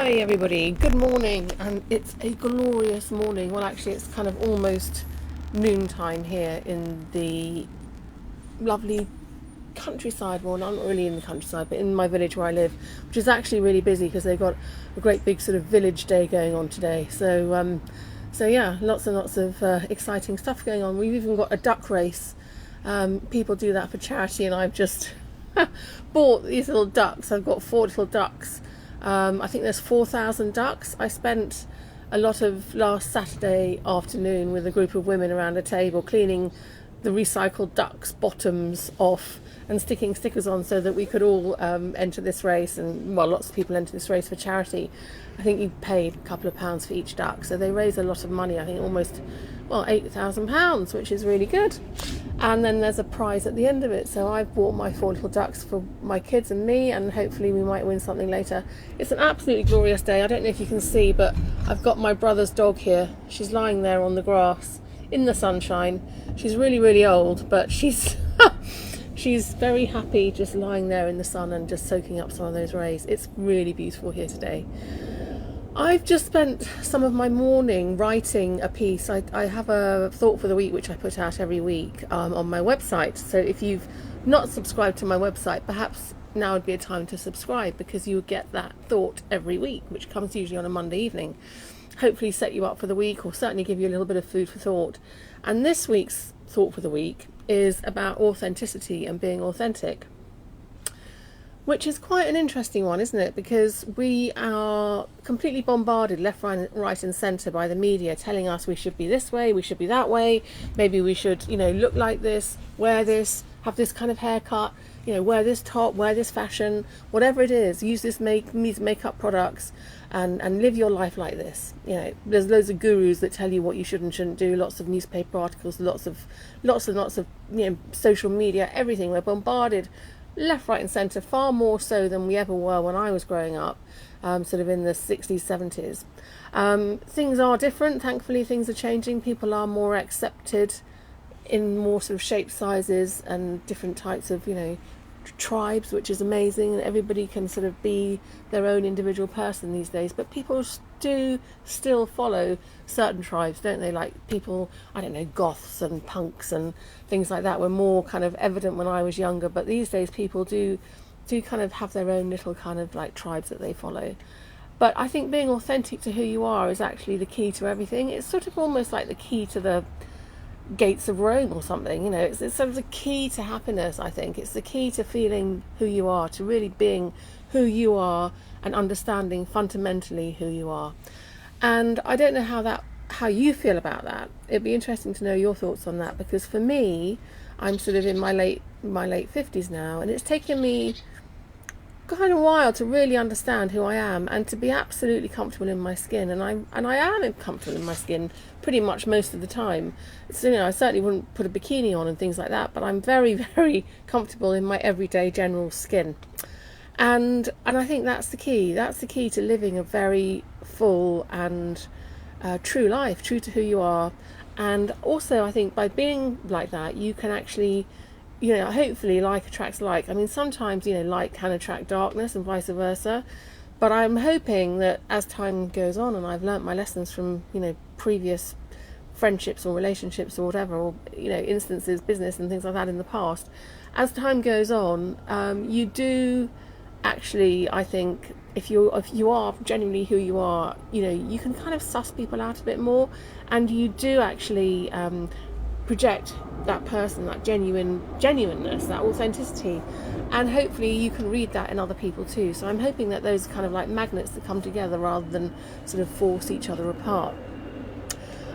Hi everybody, good morning, and it's a glorious morning. Well, actually it's kind of almost noontime here in the lovely countryside. Well, not really in the countryside, but in my village where I live, which is actually really busy because they've got a great big sort of village day going on today. So yeah, lots and lots of exciting stuff going on. We've even got a duck race. People do that for charity, and I've just bought these little ducks. I've got 4 little ducks. I think there's 4,000 ducks. I spent a lot of last Saturday afternoon with a group of women around a table cleaning the recycled ducks' bottoms off and sticking stickers on so that we could all enter this race. And well, lots of people enter this race for charity. I think you paid a couple of pounds for each duck, so they raise a lot of money. I think almost, well, £8,000, which is really good. And then there's a prize at the end of it. So I've bought my 4 little ducks for my kids and me, and hopefully we might win something later. It's an absolutely glorious day. I don't know if you can see, but I've got my brother's dog here. She's lying there on the grass in the sunshine. She's really, really old, but she's she's very happy just lying there in the sun and just soaking up some of those rays. It's really beautiful here today. I've just spent some of my morning writing a piece. I have a thought for the week which I put out every week on my website. So if you've not subscribed to my website, perhaps now would be a time to subscribe, because you get that thought every week, which comes usually on a Monday evening. Hopefully set you up for the week, or certainly give you a little bit of food for thought. And this week's thought for the week is about authenticity and being authentic, which is quite an interesting one, isn't it? Because we are completely bombarded left, right and centre by the media telling us we should be this way, we should be that way, maybe we should, look like this, wear this, have this kind of haircut, wear this top, wear this fashion, whatever it is, use these makeup products and live your life like this. There's loads of gurus that tell you what you should and shouldn't do, lots of newspaper articles, lots of social media, everything. We're bombarded left, right and centre, far more so than we ever were when I was growing up, sort of in the 60s, 70s. Things are different. Thankfully, things are changing. People are more accepted in more sort of shapes, sizes and different types of, tribes, which is amazing. And everybody can sort of be their own individual person these days. But people do still follow certain tribes, don't they? Like people, I don't know, goths and punks and things like that were more kind of evident when I was younger. But these days people do kind of have their own little kind of like tribes that they follow. But I think being authentic to who you are is actually the key to everything. It's sort of almost like the key to the gates of Rome or something. It's sort of the key to happiness. I think it's the key to feeling who you are, to really being who you are and understanding fundamentally who you are. And I don't know how you feel about that. It'd be interesting to know your thoughts on that, because for me, I'm sort of in my late 50s now, and it's taken me kind of a while to really understand who I am and to be absolutely comfortable in my skin. And I am comfortable in my skin pretty much most of the time. So, I certainly wouldn't put a bikini on and things like that, but I'm very, very comfortable in my everyday general skin. And I think that's the key. That's the key to living a very full and true life, true to who you are. And also, I think by being like that, you can actually, hopefully like attracts like. I mean, sometimes, light can attract darkness and vice versa. But I'm hoping that as time goes on and I've learnt my lessons from, previous friendships or relationships or whatever, or, instances, business and things like that in the past, as time goes on, you do actually, I think, if you are genuinely who you are, you can kind of suss people out a bit more, and you do actually project that person, that genuineness, that authenticity, and hopefully you can read that in other people too. So I'm hoping that those are kind of like magnets that come together rather than sort of force each other apart.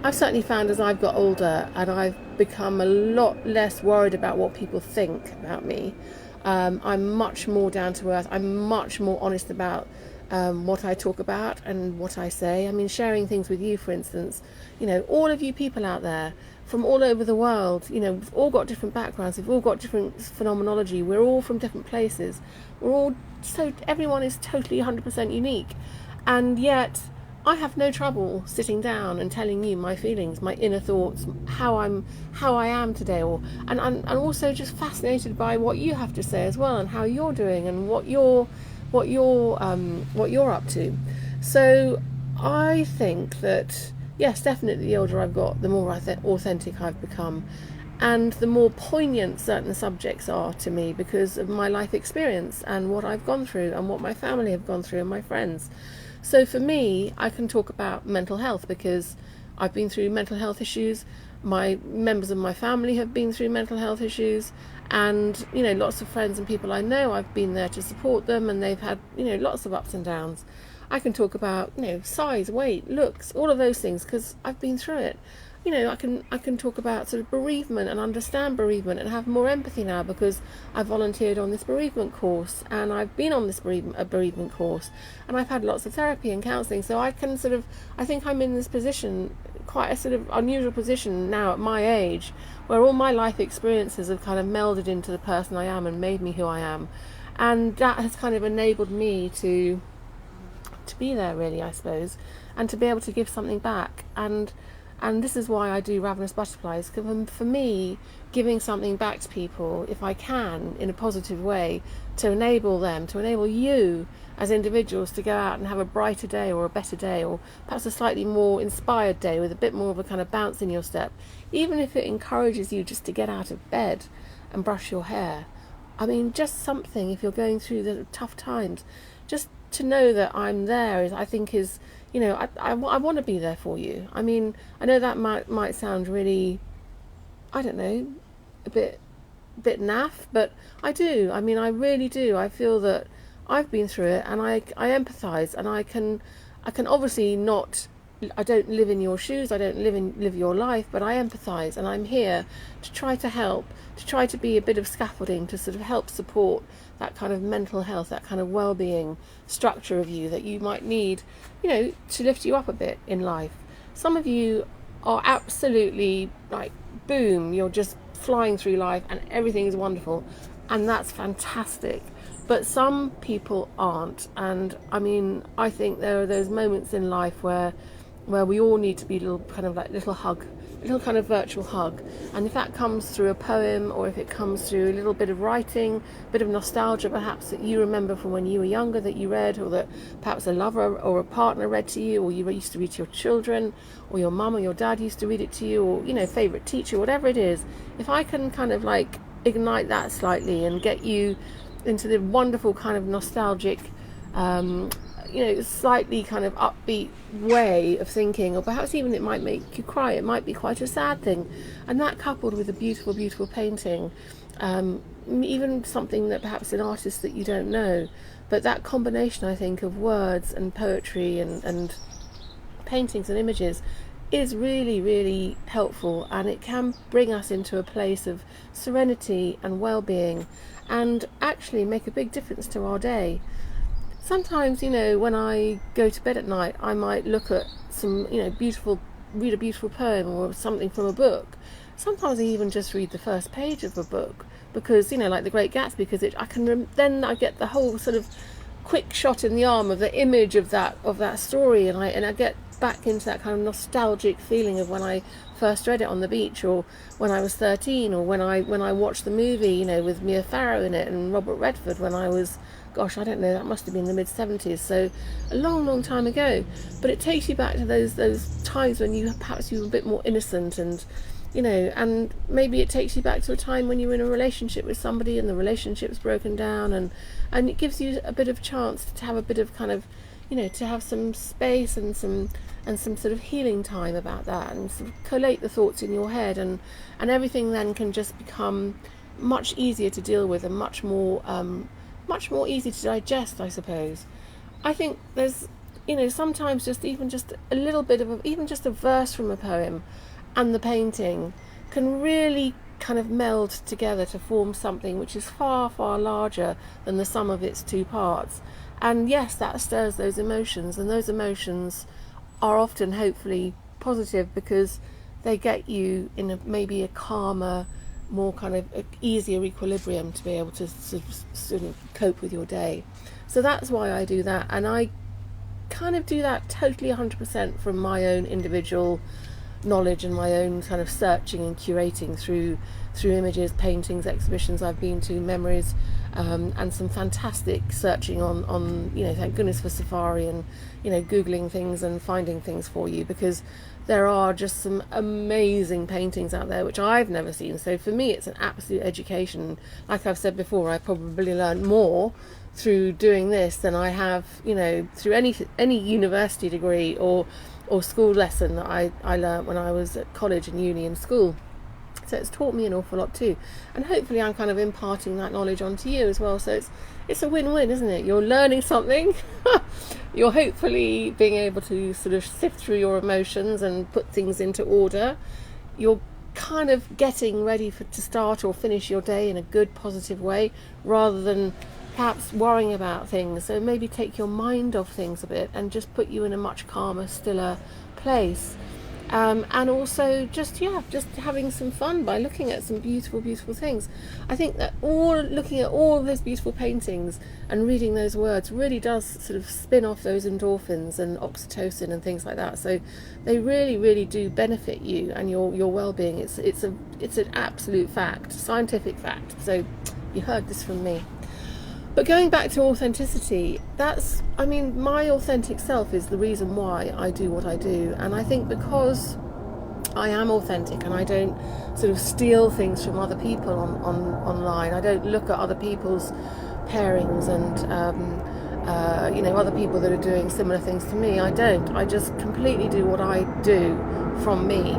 I've certainly found as I've got older and I've become a lot less worried about what people think about me. I'm much more down to earth. I'm much more honest about what I talk about and what I say. I mean, sharing things with you, for instance, all of you people out there from all over the world, we've all got different backgrounds, we've all got different phenomenology, we're all from different places, everyone is totally 100% unique, and yet I have no trouble sitting down and telling you my feelings, my inner thoughts, how I am today, and I'm also just fascinated by what you have to say as well, and how you're doing and what you're up to. So I think that, yes, definitely the older I've got, the more authentic I've become, and the more poignant certain subjects are to me because of my life experience and what I've gone through and what my family have gone through and my friends. So for me, I can talk about mental health because I've been through mental health issues. My members of my family have been through mental health issues, and lots of friends and people I know, I've been there to support them, and they've had lots of ups and downs. I can talk about size, weight, looks, all of those things because I've been through it. I can talk about sort of bereavement and understand bereavement and have more empathy now because I volunteered on this bereavement course, and I've been on this bereavement course, and I've had lots of therapy and counselling. So I think I'm in this position, quite a sort of unusual position now at my age, where all my life experiences have kind of melded into the person I am and made me who I am, and that has kind of enabled me to be there, really, I suppose, and to be able to give something back. And this is why I do Ravenous Butterflies, because for me, giving something back to people, if I can, in a positive way, to enable them, to enable you as individuals to go out and have a brighter day or a better day, or perhaps a slightly more inspired day with a bit more of a kind of bounce in your step, even if it encourages you just to get out of bed and brush your hair. I mean, just something, if you're going through the tough times, just to know that I'm there I want to be there for you. I mean, I know that might sound really, I don't know, a bit naff, but I do. I mean, I really do. I feel that I've been through it, and I empathise, and I can obviously not. I don't live in your shoes. I don't live your life, but I empathise, and I'm here to try to help, to try to be a bit of scaffolding to sort of help support that kind of mental health, that kind of well-being structure of you that you might need, to lift you up a bit in life. Some of you are absolutely like, boom, you're just flying through life and everything is wonderful, and that's fantastic. But some people aren't, and I mean, I think there are those moments in life where we all need to be little kind of virtual hug. And if that comes through a poem, or if it comes through a little bit of writing, a bit of nostalgia perhaps that you remember from when you were younger that you read, or that perhaps a lover or a partner read to you, or you used to read to your children, or your mum or your dad used to read it to you, or favourite teacher, whatever it is, if I can kind of like ignite that slightly and get you into the wonderful kind of nostalgic slightly kind of upbeat way of thinking, or perhaps even it might make you cry, it might be quite a sad thing, and that coupled with a beautiful, beautiful painting, even something that perhaps an artist that you don't know, but that combination, I think, of words and poetry and paintings and images is really, really helpful, and it can bring us into a place of serenity and well-being, and actually make a big difference to our day. Sometimes, when I go to bed at night, I might look at some, read a beautiful poem or something from a book. Sometimes I even just read the first page of a book because, like The Great Gatsby, because then I get the whole sort of quick shot in the arm of the image of that story, and I get back into that kind of nostalgic feeling of when I first read it on the beach, or when I was 13, or when I watched the movie, with Mia Farrow in it and Robert Redford when I was, gosh, I don't know, that must have been the mid-70s, so a long, long time ago. But it takes you back to those times when you were a bit more innocent, and and maybe it takes you back to a time when you were in a relationship with somebody and the relationship's broken down, and it gives you a bit of chance to have a bit of kind of, to have some space and some sort of healing time about that, and sort of collate the thoughts in your head, and everything then can just become much easier to deal with, and much more easy to digest, I suppose. I think there's, sometimes just a little bit of even just a verse from a poem and the painting can really kind of meld together to form something which is far, far larger than the sum of its two parts. And yes, that stirs those emotions, and those emotions are often hopefully positive because they get you in maybe a calmer, more kind of easier equilibrium to be able to sort of cope with your day. So that's why I do that, and I kind of do that totally 100% from my own individual knowledge and my own kind of searching and curating through images, paintings, exhibitions I've been to, memories, and some fantastic searching on thank goodness for Safari, and Googling things and finding things for you, because there are just some amazing paintings out there which I've never seen. So for me, it's an absolute education. Like I've said before, I probably learned more through doing this than I have, through any university degree or school lesson that I learned when I was at college and uni and school. So it's taught me an awful lot too, and hopefully I'm kind of imparting that knowledge onto you as well. So it's a win-win, isn't it? You're learning something, you're hopefully being able to sort of sift through your emotions and put things into order. You're kind of getting ready to start or finish your day in a good, positive way, rather than perhaps worrying about things. So maybe take your mind off things a bit and just put you in a much calmer, stiller place. And also just having some fun by looking at some beautiful, beautiful things. I think that looking at all of those beautiful paintings and reading those words really does sort of spin off those endorphins and oxytocin and things like that. So they really, really do benefit you and your well-being. It's an absolute fact, scientific fact. So you heard this from me. But going back to authenticity, my authentic self is the reason why I do what I do. And I think because I am authentic and I don't sort of steal things from other people online, I don't look at other people's pairings and other people that are doing similar things to me. I just completely do what I do from me.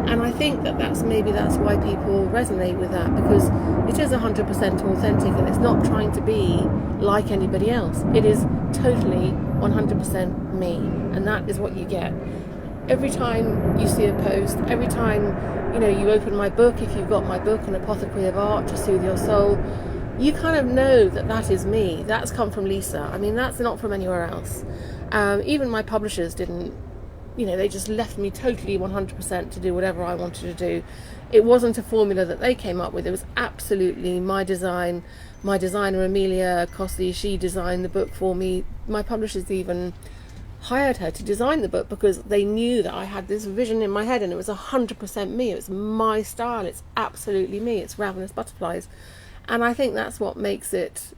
And I think that's why people resonate with that, because it is 100% authentic and it's not trying to be like anybody else. It is totally 100% me, and that is what you get. Every time you see a post, every time you open my book, if you've got my book, An Apothecary of Art to Soothe Your Soul, you kind of know that is me. That's come from Lisa. That's not from anywhere else. Even my publishers didn't, they just left me totally 100% to do whatever I wanted to do. It wasn't a formula that they came up with. It was absolutely my design. My designer, Amelia Cosley, she designed the book for me. My publishers even hired her to design the book because they knew that I had this vision in my head, and it was 100% me. It was my style. It's absolutely me. It's Ravenous Butterflies. And I think that's what makes it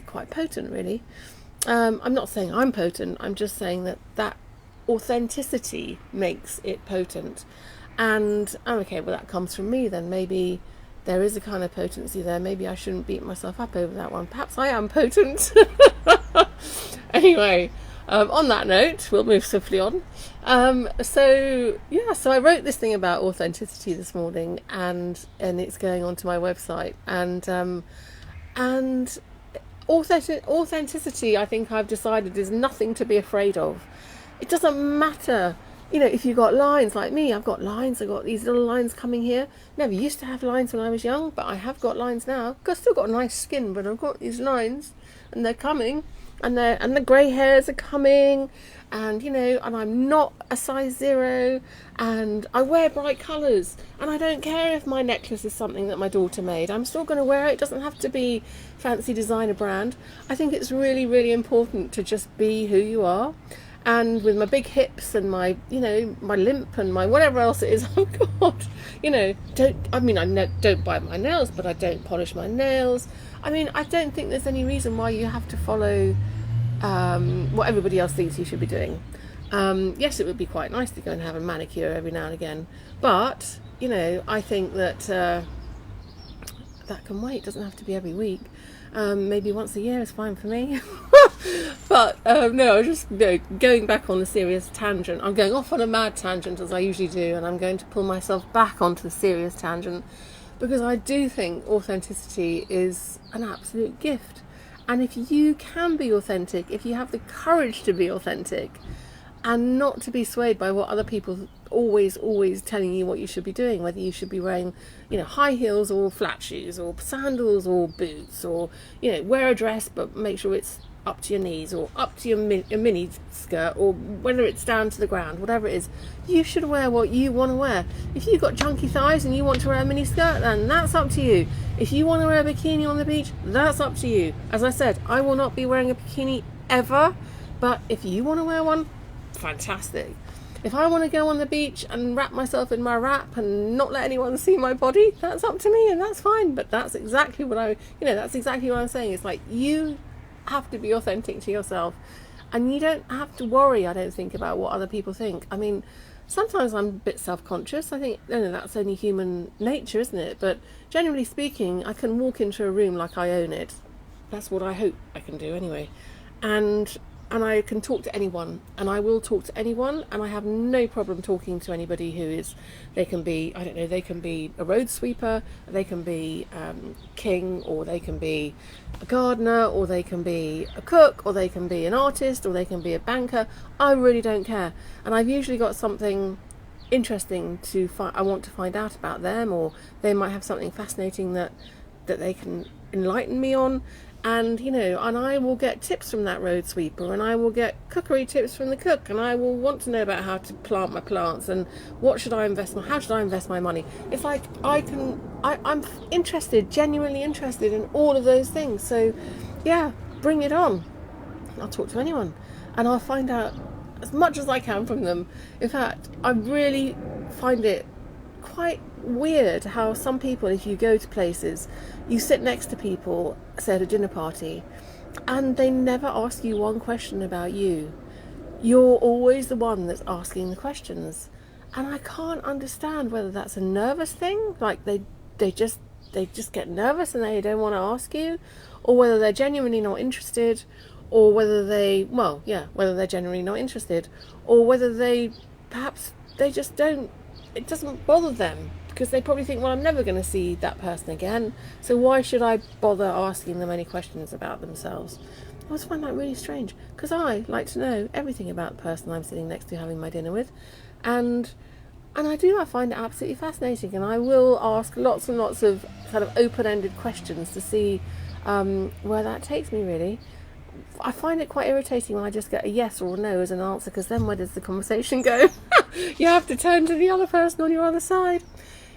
quite potent, really. I'm not saying I'm potent. I'm just saying that authenticity makes it potent. And okay, well, that comes from me then. Maybe there is a kind of potency there. Maybe I shouldn't beat myself up over that one. Perhaps I am potent. Anyway, on that note, we'll move swiftly on. So I wrote this thing about authenticity this morning, and it's going onto my website. And authenticity, I think I've decided, is nothing to be afraid of. It doesn't matter, if you've got lines like me. I've got lines. I've got these little lines coming here. Never used to have lines when I was young, but I have got lines now. I've still got nice skin, but I've got these lines, and they're coming, and the grey hairs are coming, and and I'm not a size 0, and I wear bright colours, and I don't care if my necklace is something that my daughter made. I'm still going to wear it. It doesn't have to be fancy designer brand. I think it's really, really important to just be who you are. And with my big hips and my my limp and my whatever else it is I've got, I don't bite my nails, but I don't polish my nails. I don't think there's any reason why you have to follow what everybody else thinks you should be doing. Yes, it would be quite nice to go and have a manicure every now and again, but I think that that can wait. It doesn't have to be every week. Maybe once a year is fine for me. But no, I was just going back on the serious tangent. I'm going off on a mad tangent, as I usually do, and I'm going to pull myself back onto the serious tangent, because I do think authenticity is an absolute gift. And if you can be authentic, if you have the courage to be authentic and not to be swayed by what other people always telling you what you should be doing, whether you should be wearing high heels or flat shoes or sandals or boots, or wear a dress but make sure it's up to your knees or up to your mini skirt, or whether it's down to the ground, whatever it is, you should wear what you want to wear. If you've got chunky thighs and you want to wear a mini skirt, then that's up to you. If you want to wear a bikini on the beach, that's up to you. As I said, I will not be wearing a bikini ever, but if you want to wear one, fantastic. If I want to go on the beach and wrap myself in my wrap and not let anyone see my body, that's up to me and that's fine. But that's exactly what that's exactly what I'm saying. It's like, you have to be authentic to yourself, and you don't have to worry, I don't think, about what other people think. I mean, sometimes I'm a bit self-conscious. I think, that's only human nature, isn't it? But generally speaking, I can walk into a room like I own it. That's what I hope I can do anyway. And I can talk to anyone, and I will talk to anyone, and I have no problem talking to anybody they can be, I don't know, they can be a road sweeper, they can be king, or they can be a gardener, or they can be a cook, or they can be an artist, or they can be a banker. I really don't care. And I've usually got something interesting I want to find out about them, or they might have something fascinating that they can enlighten me on. And and I will get tips from that road sweeper, and I will get cookery tips from the cook, and I will want to know about how to plant my plants, and how should I invest my money. It's like I'm interested, genuinely interested in all of those things. So yeah, bring it on. I'll talk to anyone, and I'll find out as much as I can from them. In fact, I really find it quite weird how some people, if you go to places, you sit next to people, say at a dinner party, and they never ask you one question about you. You're always the one that's asking the questions, and I can't understand whether that's a nervous thing, like they just get nervous and they don't want to ask you, or whether they're genuinely not interested, or whether they're genuinely not interested, or whether perhaps they just don't, it doesn't bother them, because they probably think, well, I'm never going to see that person again, so why should I bother asking them any questions about themselves? I always find that really strange, because I like to know everything about the person I'm sitting next to having my dinner with, and I find it absolutely fascinating, and I will ask lots and lots of kind of open-ended questions to see where that takes me, really. I find it quite irritating when I just get a yes or a no as an answer, because then where does the conversation go? You have to turn to the other person on your other side.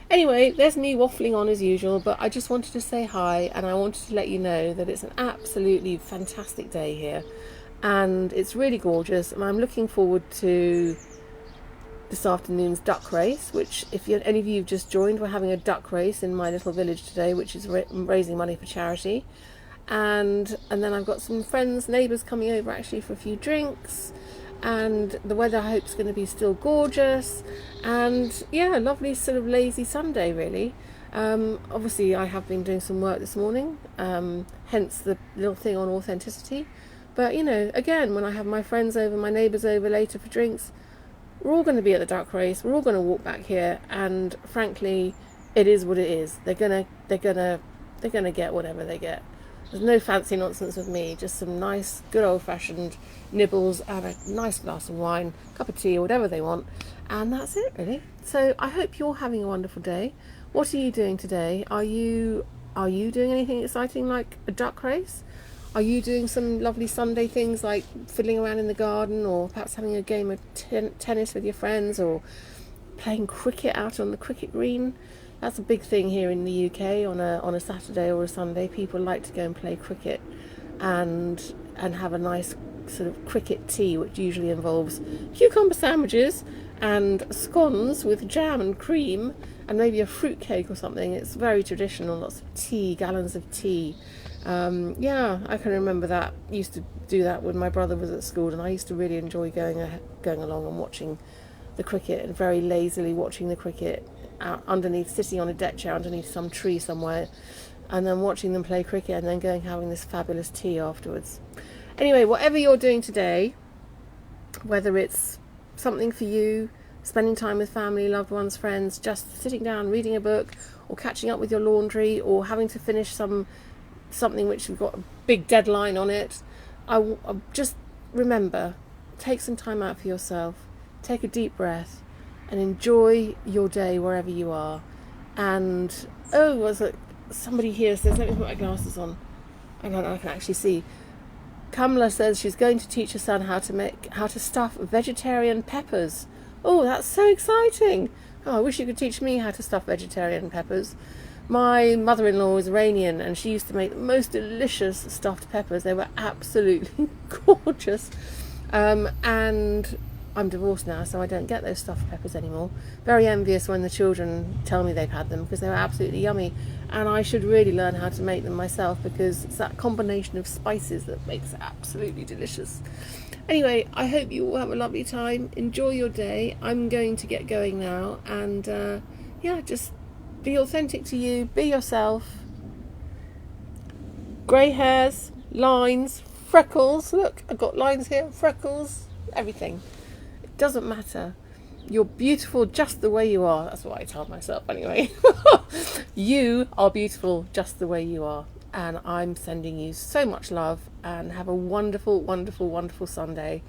Anyway, there's me waffling on as usual, but I just wanted to say hi, and I wanted to let you know that it's an absolutely fantastic day here, and it's really gorgeous, and I'm looking forward to this afternoon's duck race, which, if any of you have just joined, we're having a duck race in my little village today, which is raising money for charity. And then I've got some friends, neighbours coming over actually for a few drinks, and the weather I hope is going to be still gorgeous, and yeah, a lovely sort of lazy Sunday really. Obviously I have been doing some work this morning, hence the little thing on authenticity, but again, when I have my friends over, my neighbours over later for drinks, we're all going to be at the duck race, we're all going to walk back here, and frankly it is what it is. They're gonna get whatever they get. There's no fancy nonsense with me, just some nice, good old-fashioned nibbles and a nice glass of wine, cup of tea, or whatever they want, and that's it, really. So I hope you're having a wonderful day. What are you doing today? Are you doing anything exciting like a duck race? Are you doing some lovely Sunday things like fiddling around in the garden, or perhaps having a game of tennis with your friends, or playing cricket out on the cricket green? That's a big thing here in the UK. On a Saturday or a Sunday, people like to go and play cricket and have a nice sort of cricket tea, which usually involves cucumber sandwiches and scones with jam and cream and maybe a fruit cake or something. It's very traditional, lots of tea, gallons of tea. I can remember that. Used to do that when my brother was at school, and I used to really enjoy going along and watching the cricket, and very lazily watching the cricket sitting on a deck chair underneath some tree somewhere, and then watching them play cricket, and then going having this fabulous tea afterwards. Anyway, whatever you're doing today, whether it's something for you, spending time with family, loved ones, friends, just sitting down reading a book, or catching up with your laundry, or having to finish something which you've got a big deadline on it, I just remember, take some time out for yourself, take a deep breath, and enjoy your day wherever you are. And somebody here says, let me put my glasses on, and I can actually see. Kamala says she's going to teach her son how to stuff vegetarian peppers. Oh, that's so exciting. I wish you could teach me how to stuff vegetarian peppers. My mother-in-law is Iranian, and she used to make the most delicious stuffed peppers. They were absolutely gorgeous. And I'm divorced now, so I don't get those stuffed peppers anymore. Very envious when the children tell me they've had them, because they're absolutely yummy, and I should really learn how to make them myself, because it's that combination of spices that makes it absolutely delicious. Anyway, I hope you all have a lovely time. Enjoy your day. I'm going to get going now, and just be authentic to you, be yourself. Grey hairs, lines, freckles. Look, I've got lines here, freckles, everything. It doesn't matter. You're beautiful just the way you are. That's what I tell myself anyway. You are beautiful just the way you are. And I'm sending you so much love, and have a wonderful, wonderful, wonderful Sunday.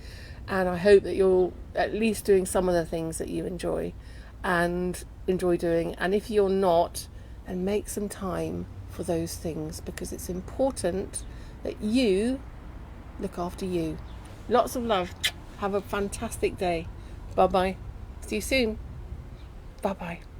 And I hope that you're at least doing some of the things that you enjoy doing. And if you're not, then make some time for those things, because it's important that you look after you. Lots of love. Have a fantastic day. Bye bye. See you soon. Bye bye.